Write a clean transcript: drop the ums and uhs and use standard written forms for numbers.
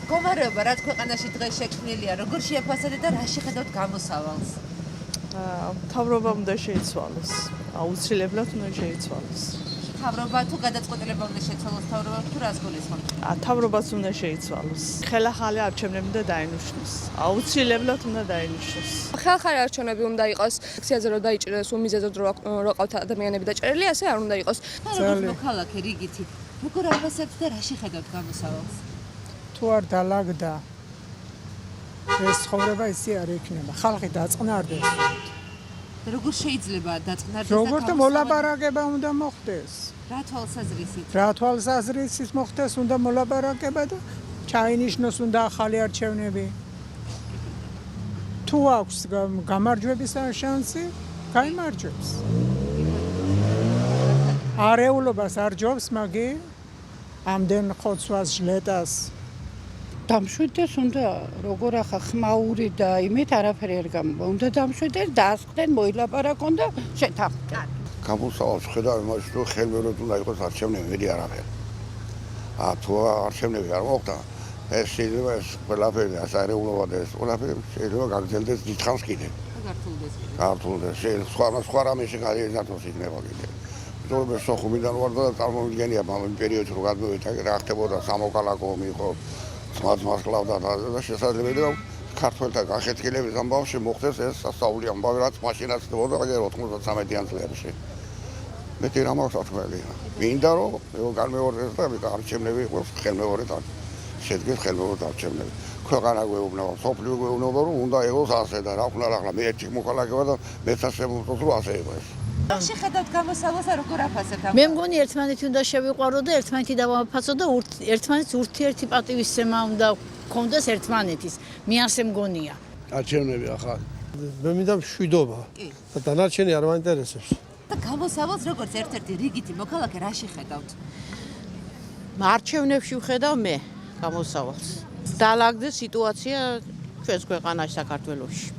მდგომარეობა რაც ქვეყანაში დღეს შექმნილია, როგორ შეაფასებთ და რა შეხედავთ გამოსავალს? მთავრობა უნდა შეიცვალოს. აუცილებლად უნდა შეიცვალოს. მთავრობა თუ გადაწყვეტილება უნდა შეცვალოს მთავრობა თუ რას გულისხმობთ? მთავრობაც უნდა შეიცვალოს. ხელახალი არჩევნები უნდა დაინიშნოს. აუცილებლად უნდა დაინიშნოს. ხელახალი არჩევნები უნდა იყოს აქციაზე რომ დაიჭიროს უმიზეზოდ რო ყავთ ადამიანები დაჭერილი, ასე არ უნდა იყოს. როგორც მოქალაქე რიგითი, როგორ აფასებთ და რა შეხედავთ გამოსავალს? თუ არ დალაგდა ეს ცხოვრება ისე არ იქნება. ხალხი დაწყნარდეს. როგორ შეიძლება დაწყნარდეს? როგორც მოლაპარაკება უნდა მოხდეს. რა თვალსაზრისით? რა თვალსაზრისით მოხდეს უნდა მოლაპარაკება და ჩაინიშნოს უნდა ახალი არჩევნები. თუ აქვს გამარჯვების შანსი, გაიმარჯვებს. არეულობას არ ჯობს მაგი ამდენ ხოცვას ჟლეტას. დამშვიდეს უნდა როგორ ახლა ხმაური და იმით არაფერი არ გამოვა. უნდა დამშვიდეს, დაასხდნენ, მოილაპარაკონ და შეთანხმდნენ. გამოსავალს ხედავ იმაში, რომ ხელმეორედ უნდა იყოს არჩევნები, მეტი არაფერი. თუ არჩევნები არ მოხდა, ეს შეიძლება ეს ყველაფერი ასარეულობა და ეს ყველაფერი შეიძლება გაგრძელდეს დიდხანს კიდე. გართულდეს. სხვა რამეში გადაიზარდოს იქნება კიდე. იმიტომ რომ სოხუმიდან ვარ და წარმოვიდგენია ამ პერიოდში რომ გადმოვიდა რა ხდებოდა სამოქალაქო მიიღო ძმას კლავდა და შესაძლებელია ქართველთა განხეთქილების ამბავში მოხდეს ეს სასწაული ამბავი რაც მაშინაც ხდებოდა 93-იან წლებში. მეტი რა მაქვს თქვენია. მინდა რომ განმეორდეს და არჩევნები იყოს ხელმეორედ შედგეს ხელმეორედ არჩევნები. ქვეყანა გვეუბნება, სოფლიო გვეუბნება რომ უნდა იყოს ასე და რა ვქნა ახლა მე ერთი მოქალაქე ვარ და მეც ასე მომწონს რომ ასე იყოს. რა შეხედავთ გამოსავალს და როგორ აფასებთ? მე მგონი ერთმანეთი უნდა შევიყვარო და ერთმანეთი დავაფასო და ერთმანეთს ურთიერთი პატივისცემა უნდა გქონდეს ერთმანეთის. მე ასე მგონია. არჩევნები ახლა მე მინდა მშვიდობა და დანარჩენი არ მაინტერესებს. და გამოსავალს როგორც ერთ-ერთი რიგითი მოქალაქე რა შეხედავთ? არჩევნებში ვხედავ მე გამოსავალს. დალაგდეს სიტუაცია ჩვენს ქვეყანაში საქართველოში.